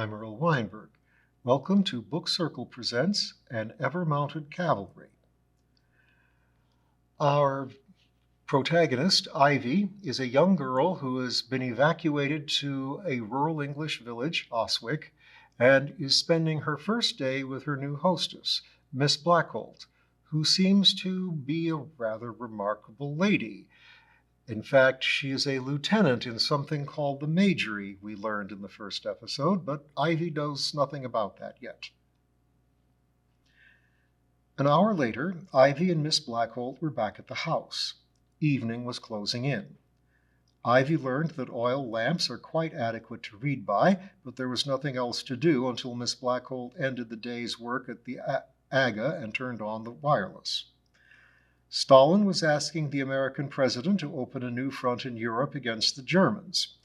I'm Earl Weinberg. Welcome to Book Circle Presents An Ever-Mounted Cavalry. Our protagonist, Ivy, is a young girl who has been evacuated to a rural English village, Oswick, and is spending her first day with her new hostess, Miss Blackholt, who seems to be a rather remarkable lady. In fact, she is a lieutenant in something called the Majory, we learned in the first episode, but Ivy knows nothing about that yet. An hour later, Ivy and Miss Blackholt were back at the house. Evening was closing in. Ivy learned that oil lamps are quite adequate to read by, but there was nothing else to do until Miss Blackholt ended the day's work at the AGA and turned on the wireless. Stalin was asking the American president to open a new front in Europe against the Germans.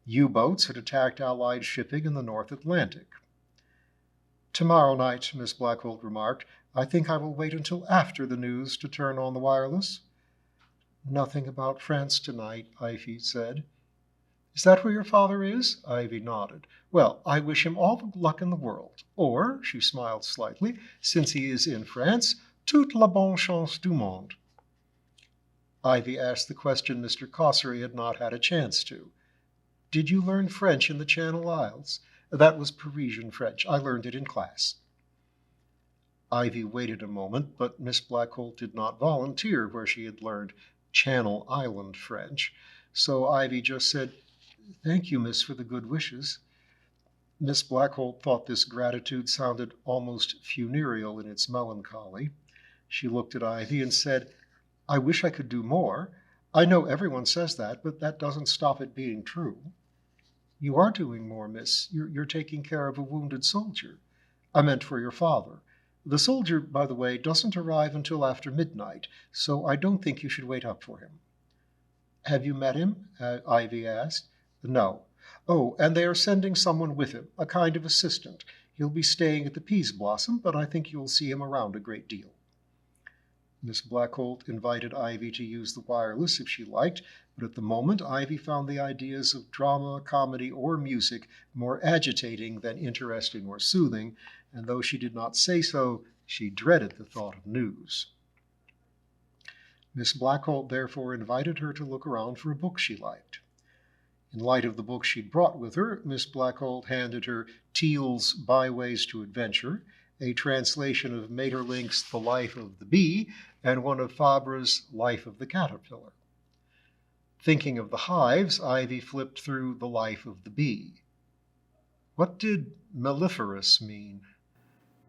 U-boats had attacked Allied shipping in the North Atlantic. "Tomorrow night," Miss Blackholt remarked, "I think I will wait until after the news to turn on the wireless." "Nothing about France tonight," Ivy said. "Is that where your father is?" Ivy nodded. "Well, I wish him all the luck in the world. Or," she smiled slightly, "since he is in France, toute la bonne chance du monde." Ivy asked the question Mr. Cossery had not had a chance to. "Did you learn French in the Channel Isles?" "That was Parisian French. I learned it in class." Ivy waited a moment, but Miss Blackholt did not volunteer where she had learned Channel Island French, so Ivy just said, "Thank you, miss, for the good wishes." Miss Blackholt thought this gratitude sounded almost funereal in its melancholy. She looked at Ivy and said, "I wish I could do more. I know everyone says that, but that doesn't stop it being true." "You are doing more, miss. You're taking care of a wounded soldier." "I meant for your father. The soldier, by the way, doesn't arrive until after midnight, so I don't think you should wait up for him." "Have you met him?" Ivy asked. "No. Oh, and they are sending someone with him, a kind of assistant. He'll be staying at the Peas Blossom, but I think you'll see him around a great deal." Miss Blackholt invited Ivy to use the wireless if she liked, but at the moment Ivy found the ideas of drama, comedy, or music more agitating than interesting or soothing, and though she did not say so, she dreaded the thought of news. Miss Blackholt therefore invited her to look around for a book she liked. In light of the book she'd brought with her, Miss Blackholt handed her Teal's Byways to Adventure, a translation of Maeterlinck's The Life of the Bee, and one of Fabre's Life of the Caterpillar. Thinking of the hives, Ivy flipped through The Life of the Bee. What did melliferous mean?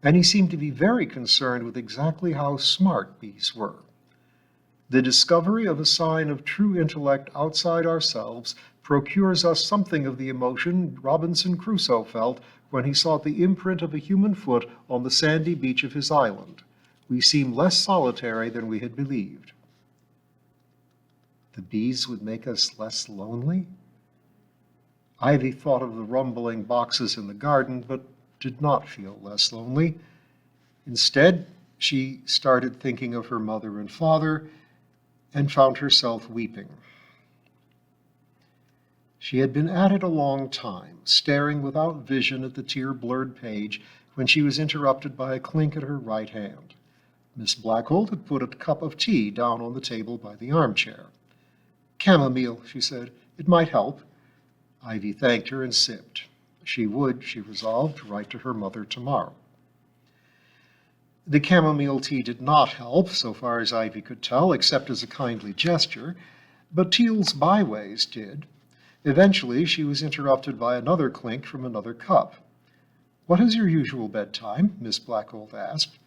And he seemed to be very concerned with exactly how smart bees were. The discovery of a sign of true intellect outside ourselves procures us something of the emotion Robinson Crusoe felt when he saw the imprint of a human foot on the sandy beach of his island. We seem less solitary than we had believed. The bees would make us less lonely? Ivy thought of the rumbling boxes in the garden, but did not feel less lonely. Instead, she started thinking of her mother and father and found herself weeping. She had been at it a long time, staring without vision at the tear-blurred page, when she was interrupted by a clink at her right hand. Miss Blackholt had put a cup of tea down on the table by the armchair. "Chamomile," she said. "It might help." Ivy thanked her and sipped. She would, she resolved, write to her mother tomorrow. The chamomile tea did not help, so far as Ivy could tell, except as a kindly gesture, but Teal's Byways did. Eventually, she was interrupted by another clink from another cup. "What is your usual bedtime?" Miss Blackholt asked.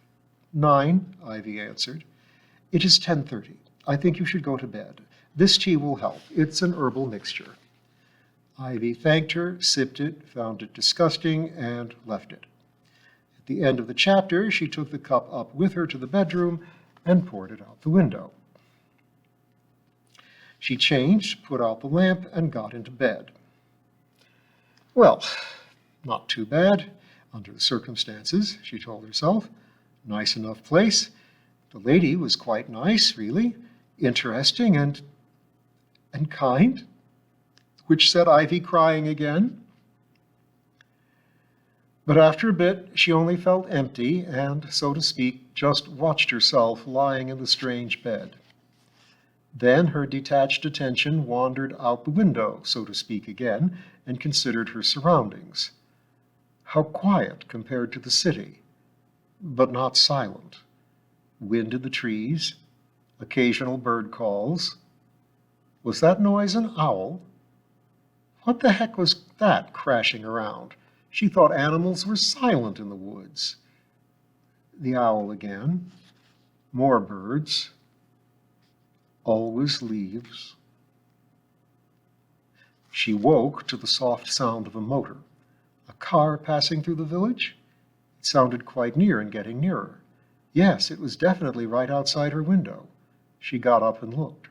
9, Ivy answered. "It is 10:30. I think you should go to bed. This tea will help. It's an herbal mixture." Ivy thanked her, sipped it, found it disgusting, and left it. At the end of the chapter, she took the cup up with her to the bedroom and poured it out the window. She changed, put out the lamp, and got into bed. Well, not too bad, under the circumstances, she told herself. Nice enough place. The lady was quite nice, really, interesting and kind, which set Ivy crying again. But after a bit, she only felt empty and, so to speak, just watched herself lying in the strange bed. Then her detached attention wandered out the window, so to speak again, and considered her surroundings. How quiet compared to the city, but not silent. Wind in the trees, occasional bird calls. Was that noise an owl? What the heck was that crashing around? She thought animals were silent in the woods. The owl again. More birds. Always leaves. She woke to the soft sound of a motor. A car passing through the village? It sounded quite near and getting nearer. Yes, it was definitely right outside her window. She got up and looked.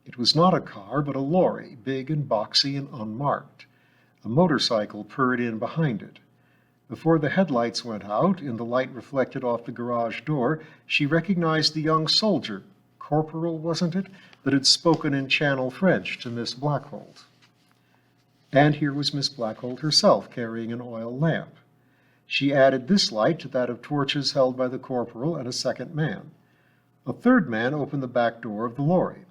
It was not a car, but a lorry, big and boxy and unmarked. A motorcycle purred in behind it. Before the headlights went out, in the light reflected off the garage door, she recognized the young soldier, corporal, wasn't it, that had spoken in Channel French to Miss Blackholt. And here was Miss Blackholt herself carrying an oil lamp. She added this light to that of torches held by the corporal and a second man. A third man opened the back door of the lorry.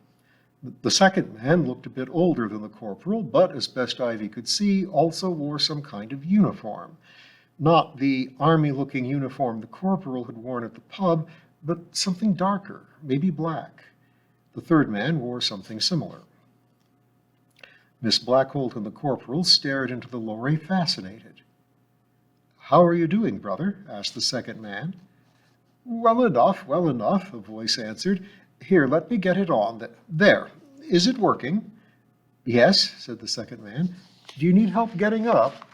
The second man looked a bit older than the corporal, but, as best Ivy could see, also wore some kind of uniform. Not the army-looking uniform the corporal had worn at the pub, but something darker, maybe black. The third man wore something similar. Miss Blackholt and the corporal stared into the lorry, fascinated. "How are you doing, brother?" asked the second man. Well enough, a voice answered. "Here, let me get it on. There. Is it working?" "Yes," said the second man. "Do you need help getting up?"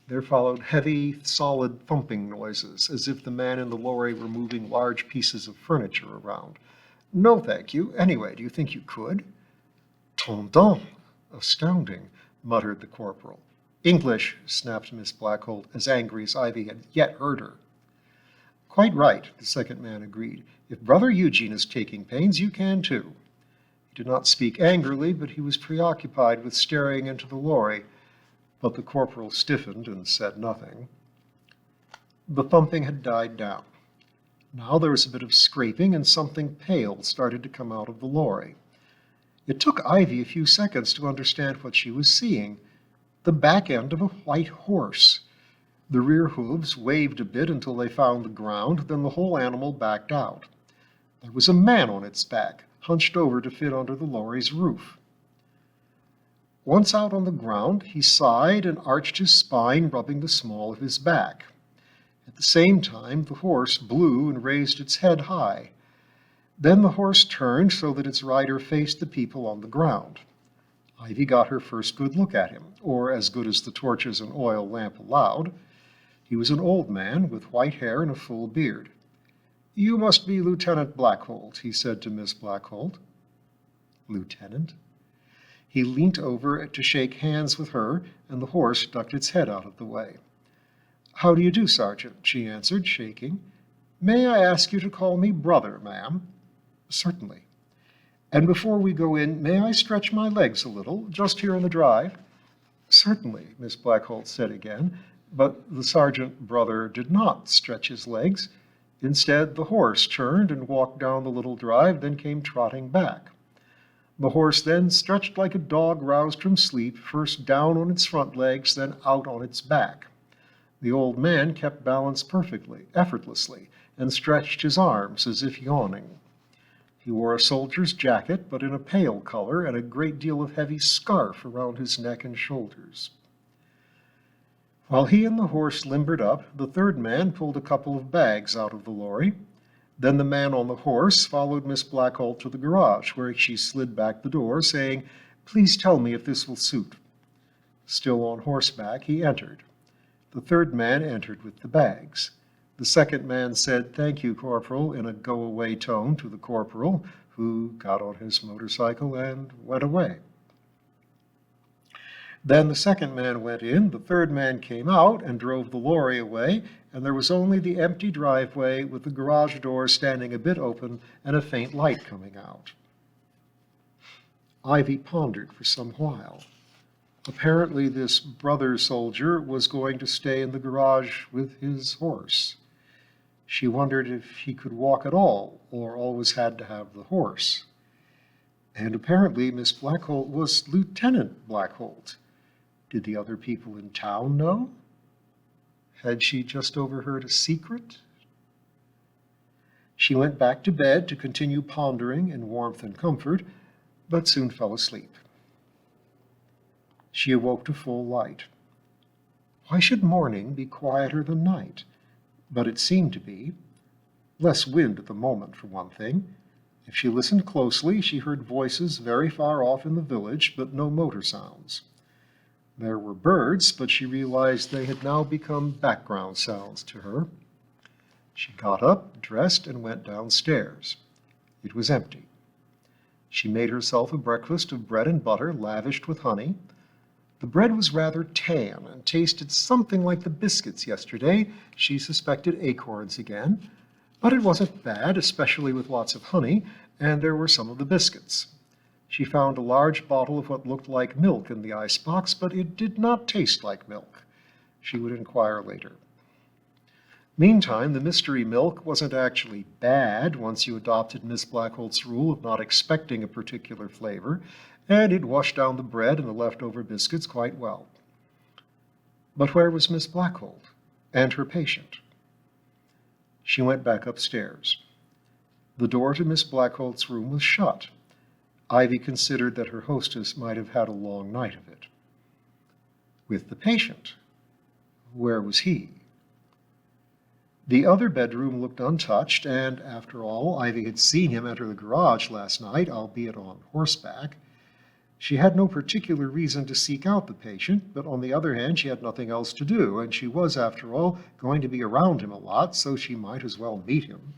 There followed heavy, solid thumping noises, as if the man in the lorry were moving large pieces of furniture around. "No, thank you. Anyway, do you think you could?" "Tendance! Astounding," muttered the corporal. "English," snapped Miss Blackholt, as angry as Ivy had yet heard her. "Quite right," the second man agreed. "If Brother Eugene is taking pains, you can too." He did not speak angrily, but he was preoccupied with staring into the lorry. But the corporal stiffened and said nothing. The thumping had died down. Now there was a bit of scraping, and something pale started to come out of the lorry. It took Ivy a few seconds to understand what she was seeing. The back end of a white horse. The rear hooves waved a bit until they found the ground, then the whole animal backed out. There was a man on its back, hunched over to fit under the lorry's roof. Once out on the ground, he sighed and arched his spine, rubbing the small of his back. At the same time, the horse blew and raised its head high. Then the horse turned so that its rider faced the people on the ground. Ivy got her first good look at him, or as good as the torches and oil lamp allowed. He was an old man with white hair and a full beard. "You must be Lieutenant Blackholt," he said to Miss Blackholt. "Lieutenant?" He leant over to shake hands with her, and the horse ducked its head out of the way. "How do you do, Sergeant?" she answered, shaking. "May I ask you to call me brother, ma'am?" "Certainly." "And before we go in, may I stretch my legs a little, just here in the drive?" "Certainly," Miss Blackholt said again, but the sergeant brother did not stretch his legs. Instead, the horse turned and walked down the little drive, then came trotting back. The horse then stretched like a dog roused from sleep, first down on its front legs, then out on its back. The old man kept balance perfectly, effortlessly, and stretched his arms as if yawning. He wore a soldier's jacket, but in a pale color, and a great deal of heavy scarf around his neck and shoulders. While he and the horse limbered up, the third man pulled a couple of bags out of the lorry. Then the man on the horse followed Miss Blackholt to the garage, where she slid back the door, saying, "Please tell me if this will suit." Still on horseback, he entered. The third man entered with the bags. The second man said, "Thank you, Corporal," in a go-away tone to the corporal, who got on his motorcycle and went away. Then the second man went in, the third man came out and drove the lorry away, and there was only the empty driveway with the garage door standing a bit open and a faint light coming out. Ivy pondered for some while. Apparently, this brother soldier was going to stay in the garage with his horse. She wondered if he could walk at all, or always had to have the horse. And apparently, Miss Blackholt was Lieutenant Blackholt. Did the other people in town know? Had she just overheard a secret? She went back to bed to continue pondering in warmth and comfort, but soon fell asleep. She awoke to full light. Why should morning be quieter than night? But it seemed to be. Less wind at the moment, for one thing. If she listened closely, she heard voices very far off in the village, but no motor sounds. There were birds, but she realized they had now become background sounds to her. She got up, dressed, and went downstairs. It was empty. She made herself a breakfast of bread and butter lavished with honey. The bread was rather tan and tasted something like the biscuits yesterday. She suspected acorns again, but it wasn't bad, especially with lots of honey, and there were some of the biscuits. She found a large bottle of what looked like milk in the icebox, but it did not taste like milk. She would inquire later. Meantime, the mystery milk wasn't actually bad once you adopted Miss Blackholt's rule of not expecting a particular flavor, and it washed down the bread and the leftover biscuits quite well. But where was Miss Blackholt and her patient? She went back upstairs. The door to Miss Blackholt's room was shut. Ivy considered that her hostess might have had a long night of it. With the patient, where was he? The other bedroom looked untouched, and after all, Ivy had seen him enter the garage last night, albeit on horseback. She had no particular reason to seek out the patient, but on the other hand, she had nothing else to do, and she was, after all, going to be around him a lot, so she might as well meet him.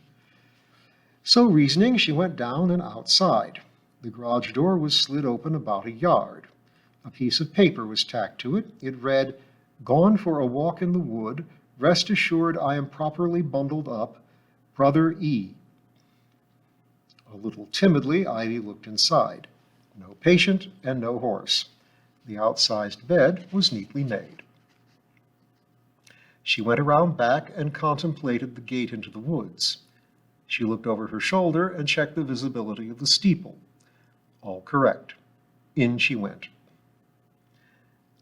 So reasoning, she went down and outside. The garage door was slid open about a yard. A piece of paper was tacked to it. It read, "Gone for a walk in the wood. Rest assured I am properly bundled up. Brother E." A little timidly, Ivy looked inside. No patient and no horse. The outsized bed was neatly made. She went around back and contemplated the gate into the woods. She looked over her shoulder and checked the visibility of the steeple. All correct. In she went.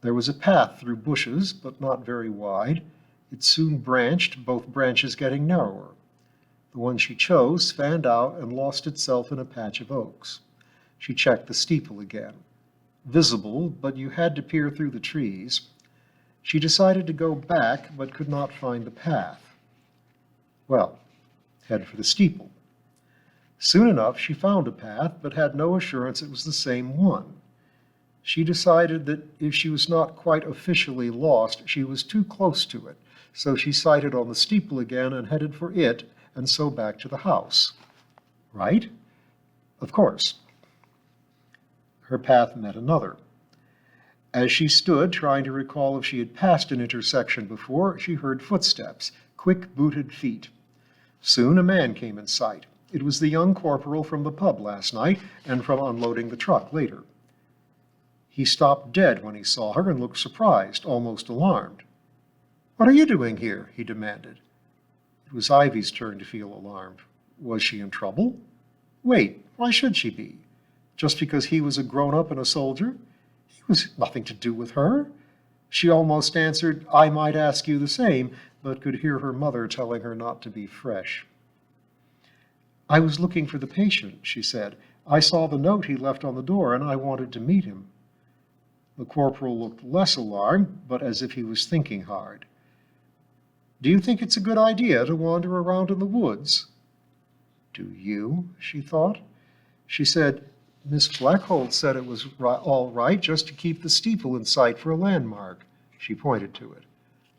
There was a path through bushes, but not very wide. It soon branched, both branches getting narrower. The one she chose fanned out and lost itself in a patch of oaks. She checked the steeple again. Visible, but you had to peer through the trees. She decided to go back, but could not find the path. Well, head for the steeple. Soon enough, she found a path, but had no assurance it was the same one. She decided that if she was not quite officially lost, she was too close to it, so she sighted on the steeple again and headed for it, and so back to the house. Right? Of course. Her path met another. As she stood, trying to recall if she had passed an intersection before, she heard footsteps, quick-booted feet. Soon a man came in sight. It was the young corporal from the pub last night and from unloading the truck later. He stopped dead when he saw her and looked surprised, almost alarmed. "What are you doing here?" he demanded. It was Ivy's turn to feel alarmed. Was she in trouble? Wait, why should she be? Just because he was a grown-up and a soldier? He was nothing to do with her. She almost answered, "I might ask you the same," but could hear her mother telling her not to be fresh. "I was looking for the patient," she said. "I saw the note he left on the door, and I wanted to meet him." The corporal looked less alarmed, but as if he was thinking hard. "Do you think it's a good idea to wander around in the woods?" "Do you?" she thought. She said, "Miss Blackholt said it was all right just to keep the steeple in sight for a landmark." She pointed to it.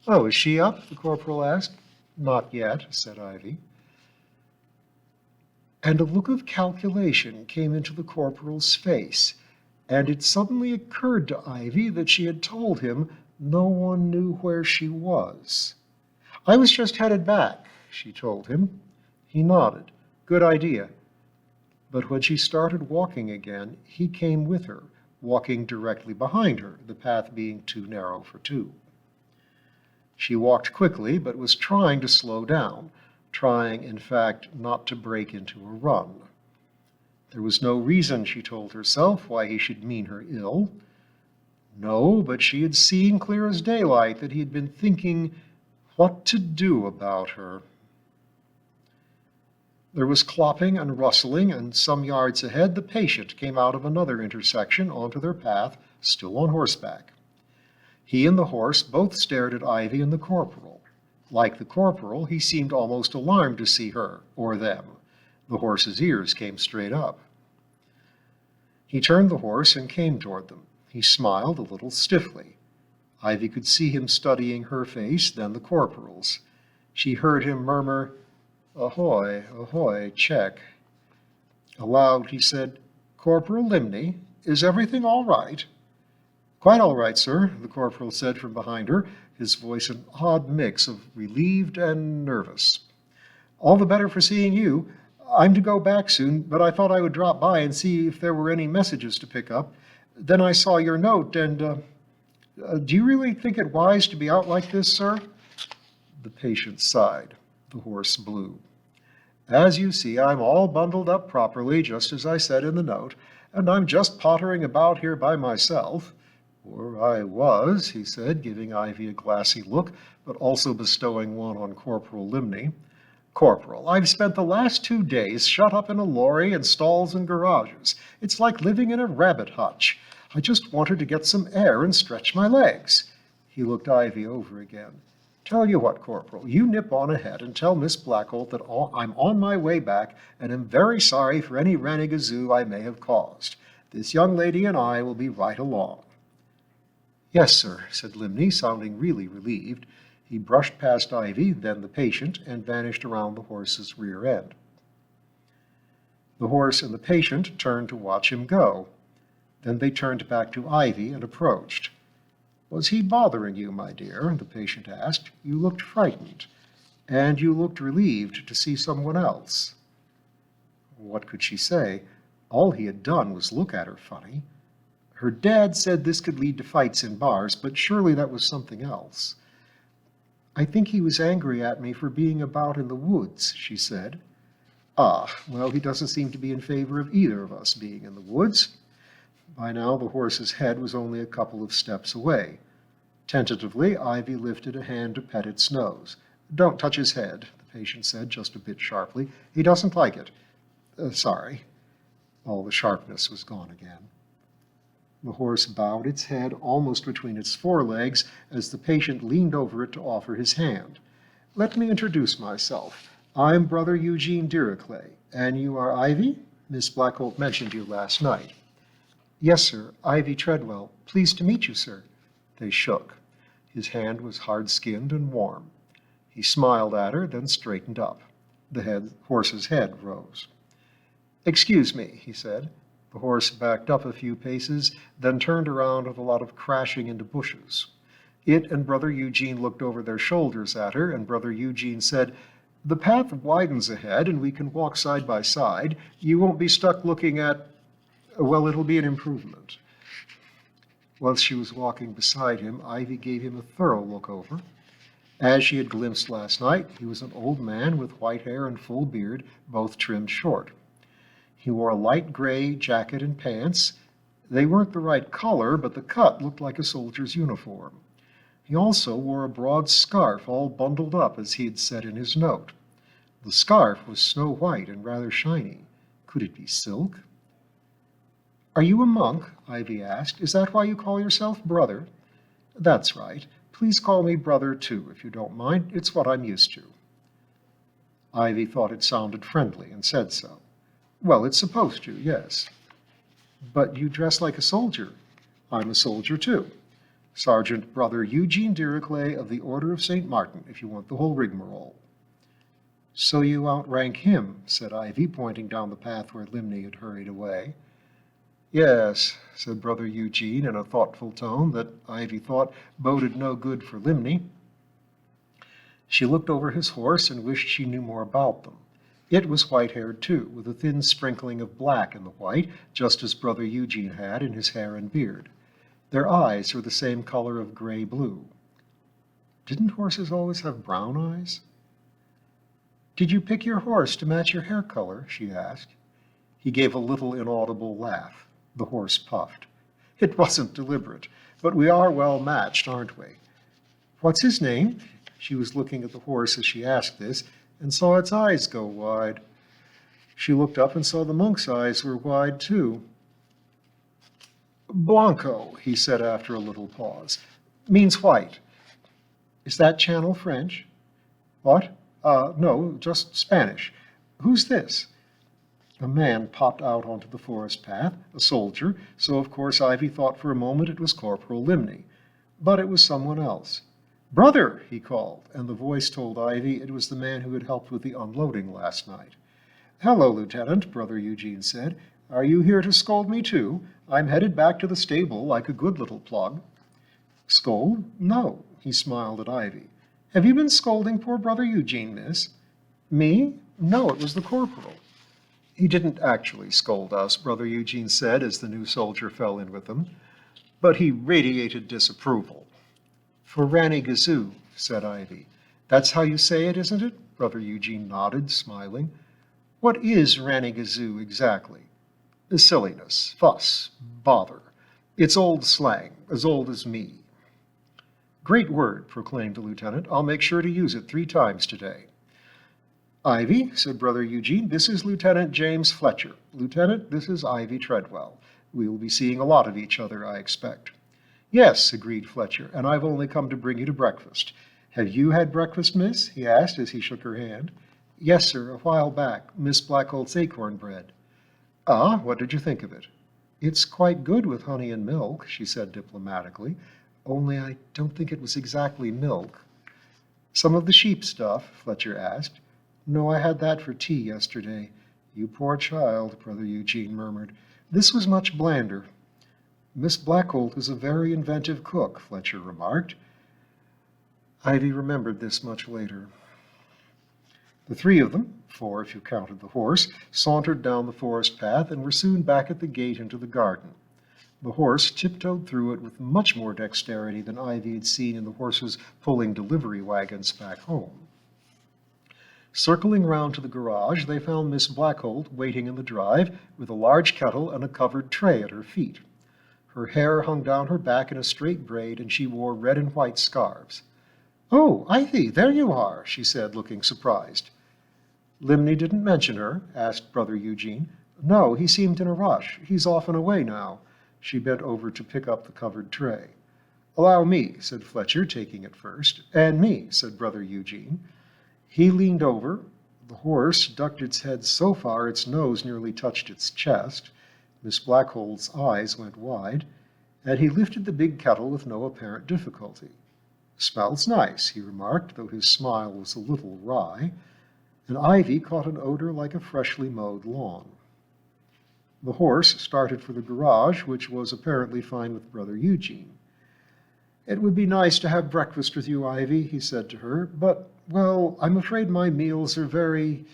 "Oh, is she up?" the corporal asked. "Not yet," said Ivy. And a look of calculation came into the corporal's face, and it suddenly occurred to Ivy that she had told him no one knew where she was. "I was just headed back," she told him. He nodded. "Good idea." But when she started walking again, he came with her, walking directly behind her, the path being too narrow for two. She walked quickly, but was trying to slow down, trying, in fact, not to break into a run. There was no reason, she told herself, why he should mean her ill. No, but she had seen clear as daylight that he had been thinking what to do about her. There was clopping and rustling, and some yards ahead the patient came out of another intersection onto their path, still on horseback. He and the horse both stared at Ivy and the corporal. Like the corporal, he seemed almost alarmed to see her, or them. The horse's ears came straight up. He turned the horse and came toward them. He smiled a little stiffly. Ivy could see him studying her face, then the corporal's. She heard him murmur, "Ahoy, ahoy, check." Aloud he said, "Corporal Limney, is everything all right?" "Quite all right, sir," the corporal said from behind her, his voice an odd mix of relieved and nervous. "All the better for seeing you. I'm to go back soon, but I thought I would drop by and see if there were any messages to pick up. Then I saw your note, and, do you really think it wise to be out like this, sir?" The patient sighed. The horse blew. "As you see, I'm all bundled up properly, just as I said in the note, and I'm just pottering about here by myself. Or I was," he said, giving Ivy a glassy look, but also bestowing one on Corporal Limney. "Corporal, I've spent the last 2 days shut up in a lorry and stalls and garages. It's like living in a rabbit hutch. I just wanted to get some air and stretch my legs." He looked Ivy over again. "Tell you what, Corporal, you nip on ahead and tell Miss Blackholt that I'm on my way back and am very sorry for any ranigazoo I may have caused. This young lady and I will be right along." "Yes, sir," said Limney, sounding really relieved. He brushed past Ivy, then the patient, and vanished around the horse's rear end. The horse and the patient turned to watch him go. Then they turned back to Ivy and approached. "Was he bothering you, my dear?" the patient asked. "You looked frightened, and you looked relieved to see someone else." What could she say? All he had done was look at her funny. Her dad said this could lead to fights in bars, but surely that was something else. "I think he was angry at me for being about in the woods," she said. "Ah, well, he doesn't seem to be in favor of either of us being in the woods." By now the horse's head was only a couple of steps away. Tentatively, Ivy lifted a hand to pet its nose. "Don't touch his head," the patient said, just a bit sharply. "He doesn't like it." Sorry." All the sharpness was gone again. The horse bowed its head almost between its forelegs as the patient leaned over it to offer his hand. "Let me introduce myself. I'm Brother Eugene Diriclay. And you are Ivy? Miss Blackholt mentioned you last night." "Yes, sir. Ivy Treadwell. Pleased to meet you, sir." They shook. His hand was hard-skinned and warm. He smiled at her, then straightened up. The horse's head rose. "Excuse me," he said. The horse backed up a few paces, then turned around with a lot of crashing into bushes. It and Brother Eugene looked over their shoulders at her, and Brother Eugene said, "The path widens ahead, and we can walk side by side. You won't be stuck looking at, well, it'll be an improvement." While she was walking beside him, Ivy gave him a thorough look over. As she had glimpsed last night, he was an old man with white hair and full beard, both trimmed short. He wore a light gray jacket and pants. They weren't the right color, but the cut looked like a soldier's uniform. He also wore a broad scarf all bundled up, as he had said in his note. The scarf was snow white and rather shiny. Could it be silk? "Are you a monk?" Ivy asked. "Is that why you call yourself Brother?" "That's right. Please call me Brother, too, if you don't mind. It's what I'm used to." Ivy thought it sounded friendly and said so. "Well, it's supposed to, yes." "But you dress like a soldier." "I'm a soldier, too. Sergeant Brother Eugene Diriclay of the Order of St. Martin, if you want the whole rigmarole." "So you outrank him," said Ivy, pointing down the path where Limney had hurried away. "Yes," said Brother Eugene in a thoughtful tone that Ivy thought boded no good for Limney. She looked over his horse and wished she knew more about them. It was white-haired too, with a thin sprinkling of black in the white, just as Brother Eugene had in his hair and beard. Their eyes were the same color of gray-blue. Didn't horses always have brown eyes? "Did you pick your horse to match your hair color?" she asked. He gave a little inaudible laugh. The horse puffed. "It wasn't deliberate, but we are well matched, aren't we?" "What's his name?" She was looking at the horse as she asked this, and saw its eyes go wide. She looked up and saw the monk's eyes were wide too. "Blanco," he said after a little pause. "Means white. Is that Channel French?" "What? No, just Spanish. Who's this?" A man popped out onto the forest path, a soldier, so of course Ivy thought for a moment it was Corporal Limney. But it was someone else. "Brother!" he called, and the voice told Ivy it was the man who had helped with the unloading last night. "Hello, Lieutenant," Brother Eugene said. "Are you here to scold me too? I'm headed back to the stable like a good little plug." "Scold? No." He smiled at Ivy. "Have you been scolding poor Brother Eugene, miss?" "Me? No, it was the corporal." "He didn't actually scold us," Brother Eugene said as the new soldier fell in with them, "but he radiated disapproval." "For Ranny Gazoo," said Ivy. "That's how you say it, isn't it?" Brother Eugene nodded, smiling. "What is Ranny Gazoo exactly?" "Silliness, fuss, bother. It's old slang, as old as me." "Great word," proclaimed the lieutenant. "I'll make sure to use it 3 times today." "Ivy," said Brother Eugene, "this is Lieutenant James Fletcher. Lieutenant, this is Ivy Treadwell. We will be seeing a lot of each other, I expect." "Yes," agreed Fletcher, "and I've only come to bring you to breakfast. Have you had breakfast, miss?" he asked as he shook her hand. "Yes, sir, a while back. Miss Blackhold's acorn bread." "Ah, what did you think of it?" "It's quite good with honey and milk," she said diplomatically, "only I don't think it was exactly milk." "Some of the sheep stuff?" Fletcher asked. "No, I had that for tea yesterday." "You poor child," Brother Eugene murmured. "This was much blander." "Miss Blackhold is a very inventive cook," Fletcher remarked. Ivy remembered this much later. The 3 of them, 4 if you counted the horse, sauntered down the forest path and were soon back at the gate into the garden. The horse tiptoed through it with much more dexterity than Ivy had seen in the horses pulling delivery wagons back home. Circling round to the garage, they found Miss Blackhold waiting in the drive with a large kettle and a covered tray at her feet. Her hair hung down her back in a straight braid, and she wore red and white scarves. "Oh, Ivy, there you are," she said, looking surprised. "Limney didn't mention her?" asked Brother Eugene. "No, he seemed in a rush. He's off and away now." She bent over to pick up the covered tray. "Allow me," said Fletcher, taking it first. "And me," said Brother Eugene. He leaned over. The horse ducked its head so far its nose nearly touched its chest. Miss Blackhold's eyes went wide, and he lifted the big kettle with no apparent difficulty. "Smells nice," he remarked, though his smile was a little wry, and Ivy caught an odor like a freshly mowed lawn. The horse started for the garage, which was apparently fine with Brother Eugene. "It would be nice to have breakfast with you, Ivy," he said to her, "but, well, I'm afraid my meals are very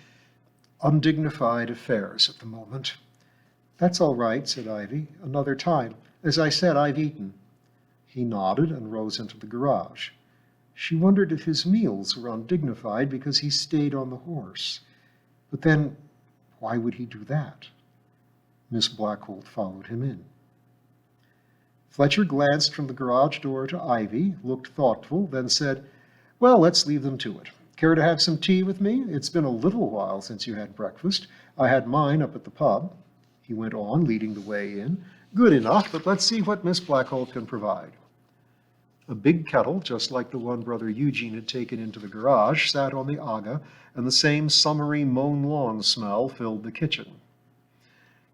undignified affairs at the moment." "That's all right," said Ivy. "Another time. As I said, I've eaten." He nodded and rose into the garage. She wondered if his meals were undignified because he stayed on the horse. But then, why would he do that? Miss Blackhold followed him in. Fletcher glanced from the garage door to Ivy, looked thoughtful, then said, "Well, let's leave them to it. Care to have some tea with me? It's been a little while since you had breakfast. I had mine up at the pub." He went on, leading the way in. "Good enough, but let's see what Miss Blackhold can provide." A big kettle, just like the one Brother Eugene had taken into the garage, sat on the aga, and the same summery mown lawn smell filled the kitchen.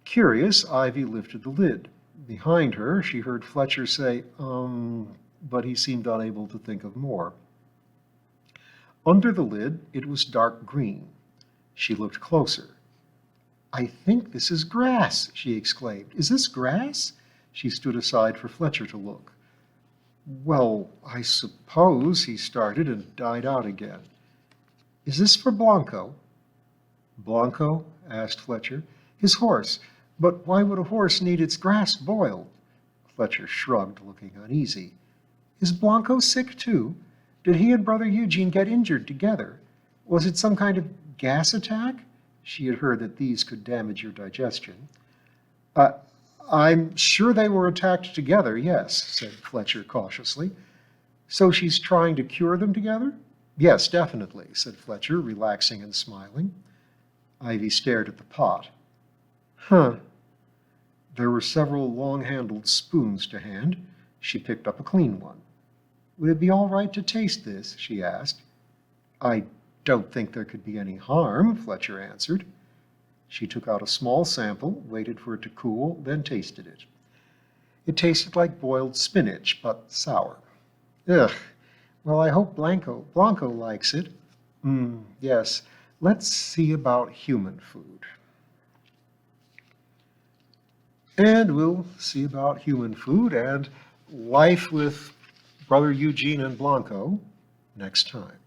Curious, Ivy lifted the lid. Behind her, she heard Fletcher say, but he seemed unable to think of more. Under the lid, it was dark green. She looked closer. "I think this is grass," she exclaimed. "Is this grass?" She stood aside for Fletcher to look. "Well, I suppose," he started and died out again. "Is this for Blanco?" Blanco? Asked Fletcher. His horse. But why would a horse need its grass boiled? Fletcher shrugged, looking uneasy. Is Blanco sick too? Did he and Brother Eugene get injured together? Was it some kind of gas attack? She had heard that these could damage your digestion. I'm sure they were attacked together, yes, said Fletcher cautiously. So she's trying to cure them together? Yes, definitely, said Fletcher, relaxing and smiling. Ivy stared at the pot. Huh. There were several long-handled spoons to hand. She picked up a clean one. Would it be all right to taste this? She asked. I don't think there could be any harm, Fletcher answered. She took out a small sample, waited for it to cool, then tasted it. It tasted like boiled spinach, but sour. Ugh. Well, I hope Blanco likes it. Yes. Let's see about human food. And we'll see about human food and life with Brother Eugene and Blanco next time.